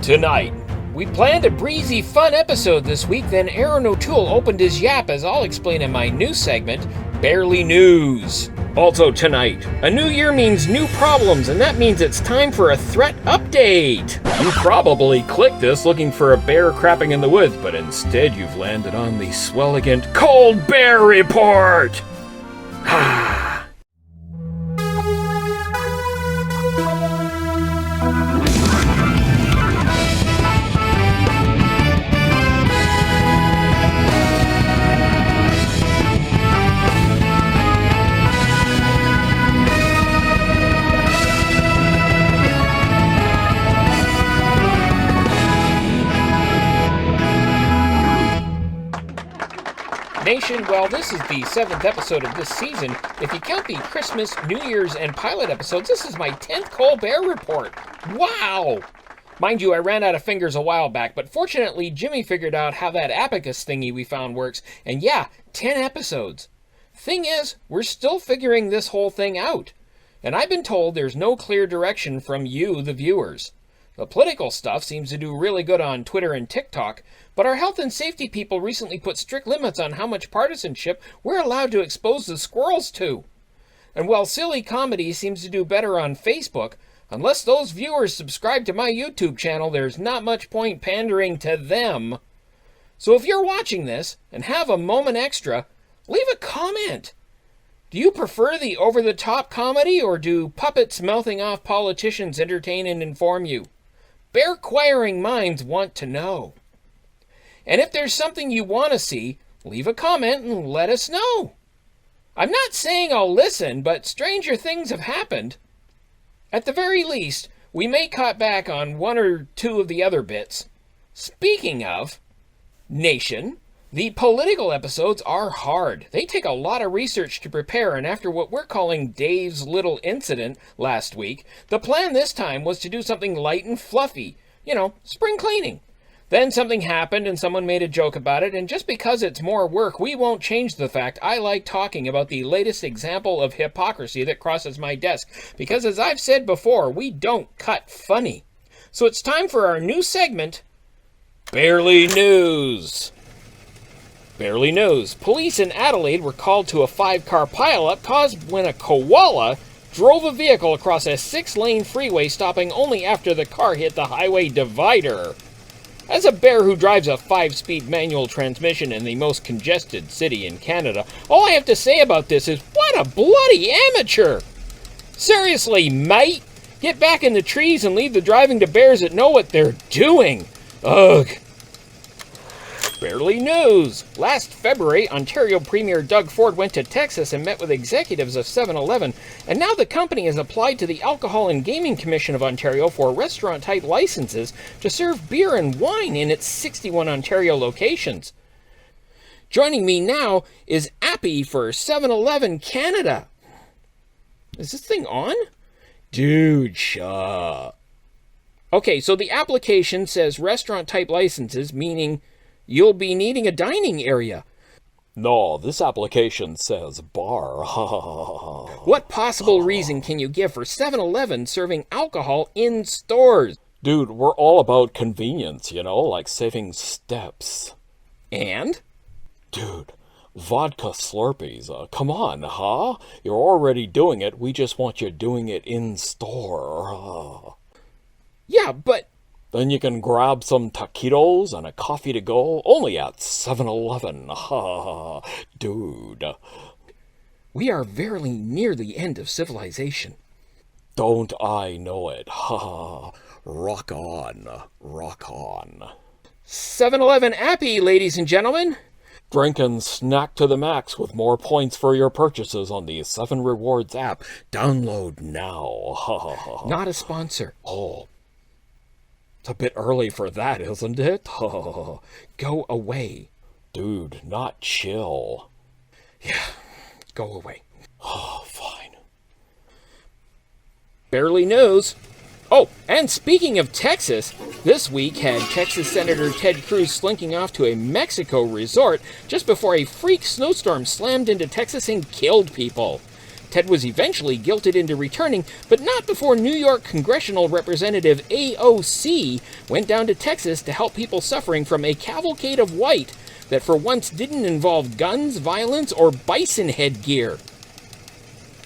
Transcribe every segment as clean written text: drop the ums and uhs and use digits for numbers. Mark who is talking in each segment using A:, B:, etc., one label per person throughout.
A: Tonight, we planned a breezy, fun episode this week, then Aaron O'Toole opened his yap, as I'll explain in my news segment, Barely News. Also tonight, a new year means new problems, and that means it's time for a threat update. You probably clicked this looking for a bear crapping in the woods, but instead you've landed on the swelligant Colbert Report. Nation, well, this is the 7th episode of this season. If you count the Christmas, New Year's, and pilot episodes, this is my 10th Colbert Report. Wow! Mind you, I ran out of fingers a while back, but fortunately, Jimmy figured out how that abacus thingy we found works, and yeah, 10 episodes. Thing is, we're still figuring this whole thing out. And I've been told there's no clear direction from you, the viewers. The political stuff seems to do really good on Twitter and TikTok, but our health and safety people recently put strict limits on how much partisanship we're allowed to expose the squirrels to. And while silly comedy seems to do better on Facebook, unless those viewers subscribe to my YouTube channel, there's not much point pandering to them. So if you're watching this and have a moment extra, leave a comment. Do you prefer the over-the-top comedy, or do puppets mouthing off politicians entertain and inform you? Bear-quiring minds want to know. And if there's something you want to see, leave a comment and let us know. I'm not saying I'll listen, but stranger things have happened. At the very least, we may cut back on one or two of the other bits. Speaking of, Nation, the political episodes are hard. They take a lot of research to prepare, and after what we're calling Dave's little incident last week, the plan this time was to do something light and fluffy. You know, spring cleaning. Then something happened and someone made a joke about it, and just because it's more work, we won't change the fact I like talking about the latest example of hypocrisy that crosses my desk, because as I've said before, we don't cut funny. So it's time for our new segment, Barely News. Barely News. Police in Adelaide were called to a 5-car pileup caused when a koala drove a vehicle across a 6-lane freeway, stopping only after the car hit the highway divider. As a bear who drives a 5-speed manual transmission in the most congested city in Canada, all I have to say about this is, what a bloody amateur! Seriously, mate! Get back in the trees and leave the driving to bears that know what they're doing! Ugh! Barely News! Last February, Ontario Premier Doug Ford went to Texas and met with executives of 7-Eleven, and now the company has applied to the Alcohol and Gaming Commission of Ontario for restaurant-type licenses to serve beer and wine in its 61 Ontario locations. Joining me now is Appy for 7-Eleven Canada. Is this thing on? Dude, shut. Okay, so the application says restaurant-type licenses, meaning you'll be needing a dining area.
B: No, this application says bar.
A: What possible reason can you give for 7-Eleven serving alcohol in stores?
B: Dude, we're all about convenience, you know, like saving steps.
A: And?
B: Dude, vodka Slurpees, come on, huh? You're already doing it, we just want you doing it in store.
A: Yeah, but
B: then you can grab some taquitos and a coffee to go, only at 7-Eleven. Ha, dude.
A: We are verily near the end of civilization.
B: Don't I know it? Ha, rock on, rock on.
A: 7-Eleven Appy, ladies and gentlemen.
B: Drink and snack to the max with more points for your purchases on the 7 Rewards app. Download now. Ha.
A: Not a sponsor.
B: Oh. It's a bit early for that, isn't it?
A: Go away.
B: Dude, not chill.
A: Yeah, go away.
B: Oh, fine.
A: Barely News. Oh, and speaking of Texas, this week had Texas Senator Ted Cruz slinking off to a Mexico resort just before a freak snowstorm slammed into Texas and killed people. Ted was eventually guilted into returning, but not before New York Congressional Representative AOC went down to Texas to help people suffering from a cavalcade of white that for once didn't involve guns, violence, or bison headgear.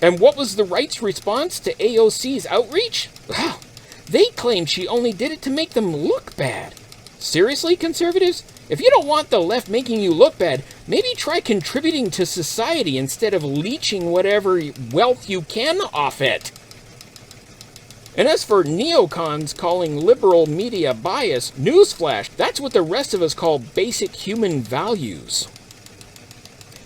A: And what was the right's response to AOC's outreach? Well, they claimed she only did it to make them look bad. Seriously, conservatives? If you don't want the left making you look bad, maybe try contributing to society instead of leeching whatever wealth you can off it. And as for neocons calling liberal media bias, newsflash, that's what the rest of us call basic human values.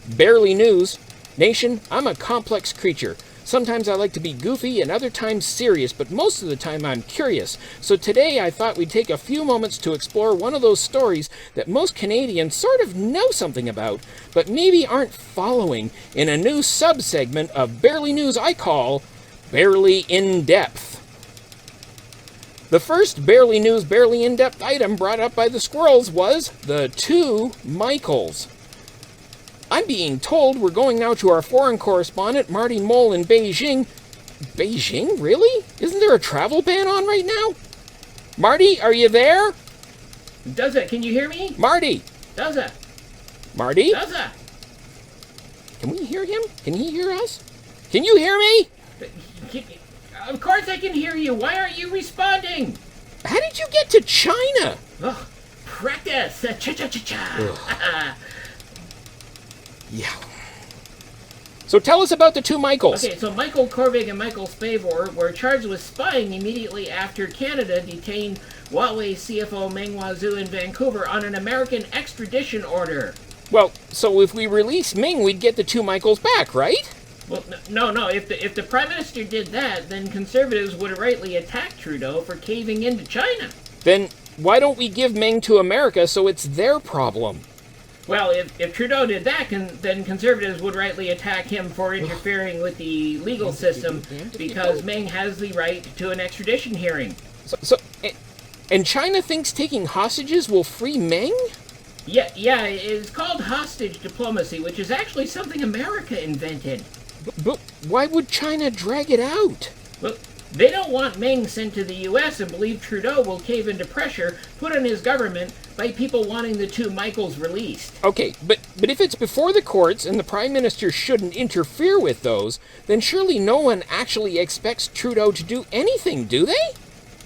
A: Barely news. Nation, I'm a complex creature. Sometimes I like to be goofy and other times serious, but most of the time I'm curious. So today I thought we'd take a few moments to explore one of those stories that most Canadians sort of know something about, but maybe aren't following in a new sub-segment of Barely News I call Barely In Depth. The first Barely News, Barely In Depth item brought up by the squirrels was the two Michaels. I'm being told we're going now to our foreign correspondent, Marty Mole in Beijing. Beijing? Really? Isn't there a travel ban on right now? Marty, are you there?
C: Duza, can you hear me?
A: Marty!
C: Duza!
A: Marty?
C: Duza!
A: Can we hear him? Can he hear us? Can you hear me?
C: Of course I can hear you. Why aren't you responding?
A: How did you get to China?
C: Oh, practice. Cha-cha-cha-cha.
A: Yeah. So tell us about the two Michaels.
C: Okay, so Michael Korvig and Michael Spavor were charged with spying immediately after Canada detained Huawei CFO Meng Wanzhou in Vancouver on an American extradition order.
A: Well, so if we release Ming, we'd get the two Michaels back, right?
C: Well, no. If the Prime Minister did that, then Conservatives would rightly attack Trudeau for caving into China.
A: Then why don't we give Ming to America so it's their problem?
C: Well, if Trudeau did that, then Conservatives would rightly attack him for interfering with the legal system because Meng has the right to an extradition hearing.
A: And China thinks taking hostages will free Meng?
C: Yeah, it's called hostage diplomacy, which is actually something America invented.
A: But why would China drag it out?
C: Well, they don't want Meng sent to the U.S. and believe Trudeau will cave into pressure put on his government by people wanting the two Michaels released.
A: Okay, but if it's before the courts and the Prime Minister shouldn't interfere with those, then surely no one actually expects Trudeau to do anything, do they?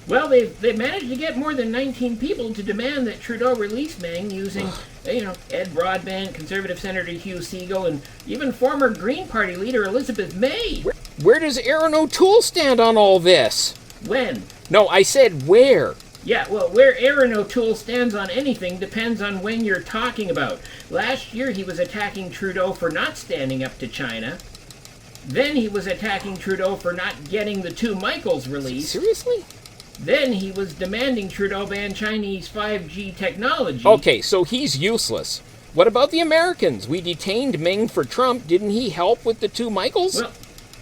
C: Well, they've managed to get more than 19 people to demand that Trudeau release Meng using, Ed Broadbent, Conservative Senator Hugh Segal, and even former Green Party leader Elizabeth May.
A: Where does Aaron O'Toole stand on all this?
C: When?
A: No, I said where.
C: Yeah, well, where Aaron O'Toole stands on anything depends on when you're talking about. Last year he was attacking Trudeau for not standing up to China. Then he was attacking Trudeau for not getting the two Michaels released.
A: Seriously?
C: Then he was demanding Trudeau ban Chinese 5G technology.
A: Okay, so he's useless. What about the Americans? We detained Meng for Trump. Didn't he help with the two Michaels?
C: Well,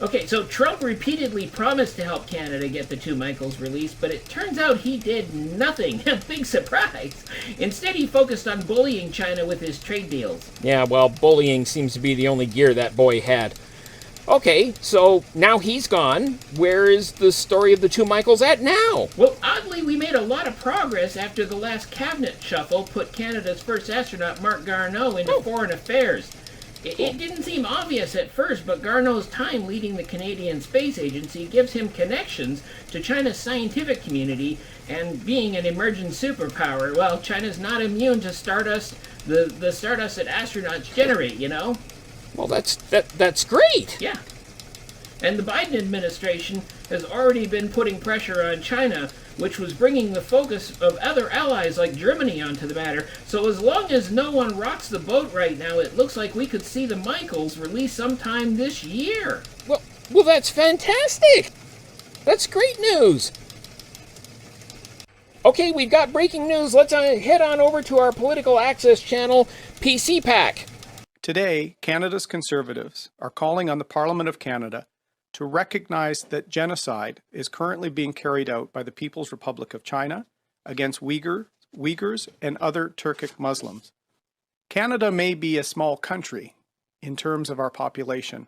C: okay, so Trump repeatedly promised to help Canada get the two Michaels released, but it turns out he did nothing. Big surprise. Instead, he focused on bullying China with his trade deals.
A: Yeah, well, bullying seems to be the only gear that boy had. Okay, so now he's gone. Where is the story of the two Michaels at now?
C: Well, oddly, we made a lot of progress after the last cabinet shuffle put Canada's first astronaut, Mark Garneau, into foreign affairs. It didn't seem obvious at first, but Garneau's time leading the Canadian Space Agency gives him connections to China's scientific community, and being an emerging superpower, well, China's not immune to stardust, the stardust that astronauts generate, you know?
A: Well, that's great.
C: Yeah. And the Biden administration has already been putting pressure on China, which was bringing the focus of other allies like Germany onto the matter. So as long as no one rocks the boat right now, it looks like we could see the Michaels released sometime this year.
A: Well, that's fantastic. That's great news. Okay, we've got breaking news. Let's head on over to our political access channel, PC Pack.
D: Today, Canada's Conservatives are calling on the Parliament of Canada to recognize that genocide is currently being carried out by the People's Republic of China against Uyghurs and other Turkic Muslims. Canada may be a small country in terms of our population,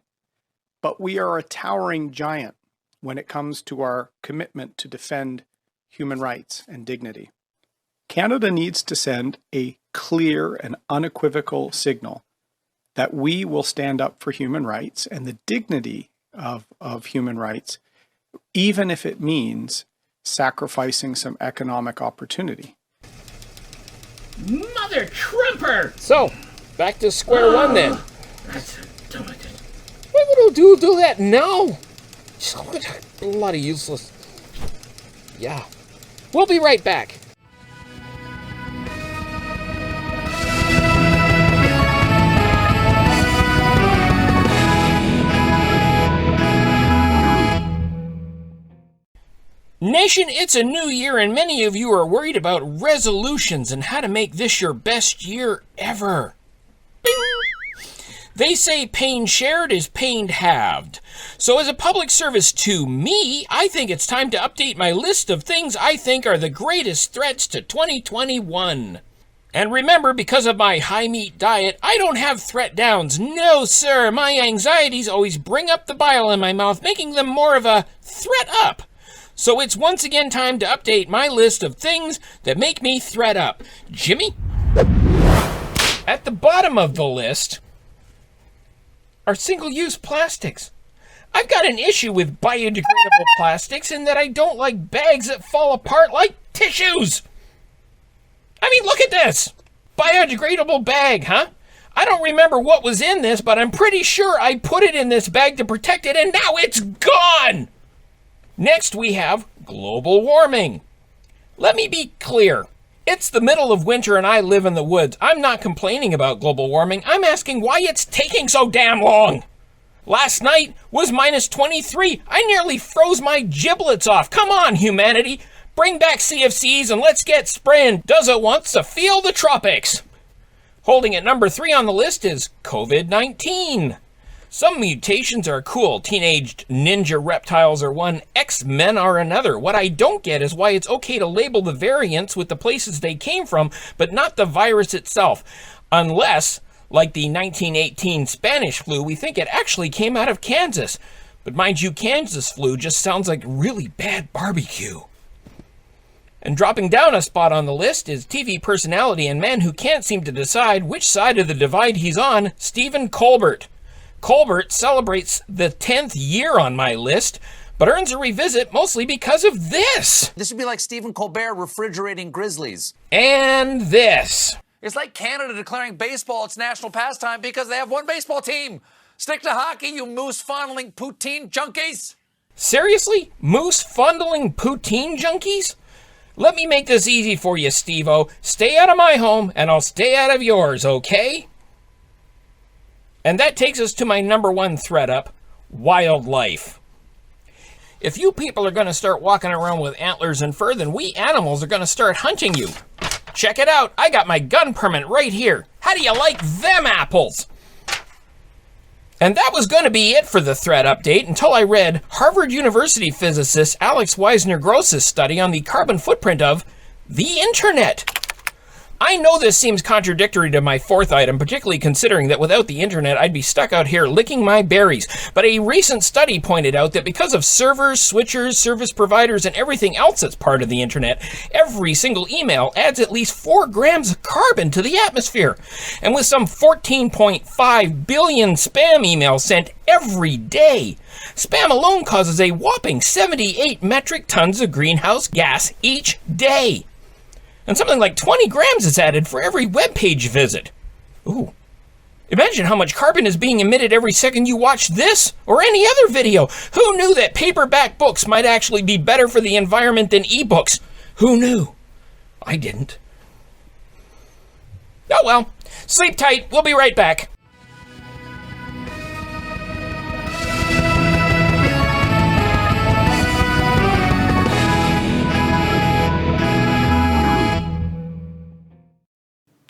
D: but we are a towering giant when it comes to our commitment to defend human rights and dignity. Canada needs to send a clear and unequivocal signal that we will stand up for human rights and the dignity of human rights, even if it means sacrificing some economic opportunity.
C: Mother Trumper!
A: So, back to square one then.
C: That's a dumb idea.
A: Why would you do that now? Just bloody useless. Yeah. We'll be right back. Nation, it's a new year and many of you are worried about resolutions and how to make this your best year ever. Bing! They say pain shared is pain halved. So as a public service to me, I think it's time to update my list of things I think are the greatest threats to 2021. And remember, because of my high meat diet, I don't have threat downs. No, sir, my anxieties always bring up the bile in my mouth, making them more of a threat up. So it's once again time to update my list of things that make me threat up. Jimmy? At the bottom of the list are single-use plastics. I've got an issue with biodegradable plastics in that I don't like bags that fall apart like tissues. I mean, look at this. Biodegradable bag, huh? I don't remember what was in this, but I'm pretty sure I put it in this bag to protect it, and now it's gone! Next, we have global warming. Let me be clear. It's the middle of winter and I live in the woods. I'm not complaining about global warming. I'm asking why it's taking so damn long. Last night was minus 23. I nearly froze my giblets off. Come on, humanity. Bring back CFCs and let's get spraying Duza wants to feel the tropics. Holding at number 3 on the list is COVID-19. Some mutations are cool. Teenaged ninja reptiles are one, X-Men are another. What I don't get is why it's okay to label the variants with the places they came from, but not the virus itself. Unless, like the 1918 Spanish flu, we think it actually came out of Kansas. But mind you, Kansas flu just sounds like really bad barbecue. And dropping down a spot on the list is TV personality and man who can't seem to decide which side of the divide he's on, Stephen Colbert. Colbert celebrates the 10th year on my list, but earns a revisit mostly because of this.
E: This would be like Stephen Colbert refrigerating grizzlies.
A: And this.
E: It's like Canada declaring baseball its national pastime because they have one baseball team. Stick to hockey, you moose-fondling poutine junkies.
A: Seriously? Moose-fondling poutine junkies? Let me make this easy for you, Steve-O. Stay out of my home, and I'll stay out of yours, okay? And that takes us to my number 1 threat up, wildlife. If you people are going to start walking around with antlers and fur, then we animals are going to start hunting you. Check it out. I got my gun permit right here. How do you like them apples? And that was going to be it for the threat update until I read Harvard University physicist Alex Weisner-Gross's study on the carbon footprint of the internet. I know this seems contradictory to my 4th item, particularly considering that without the internet, I'd be stuck out here licking my berries. But a recent study pointed out that because of servers, switchers, service providers, and everything else that's part of the internet, every single email adds at least 4 grams of carbon to the atmosphere. And with some 14.5 billion spam emails sent every day, spam alone causes a whopping 78 metric tons of greenhouse gas each day. And something like 20 grams is added for every web page visit. Ooh. Imagine how much carbon is being emitted every second you watch this or any other video. Who knew that paperback books might actually be better for the environment than ebooks? Who knew? I didn't. Oh well. Sleep tight. We'll be right back.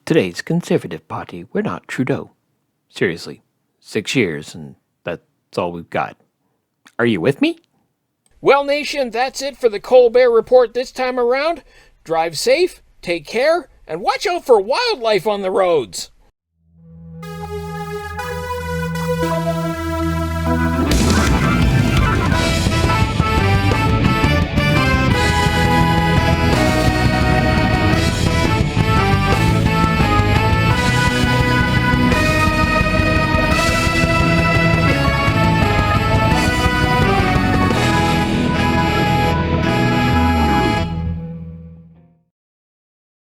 F: Today's Conservative Party, we're not Trudeau. Seriously, 6 years and that's all we've got. Are you with me?
A: Well, nation, that's it for the Colbert Report this time around. Drive safe, take care, and watch out for wildlife on the roads.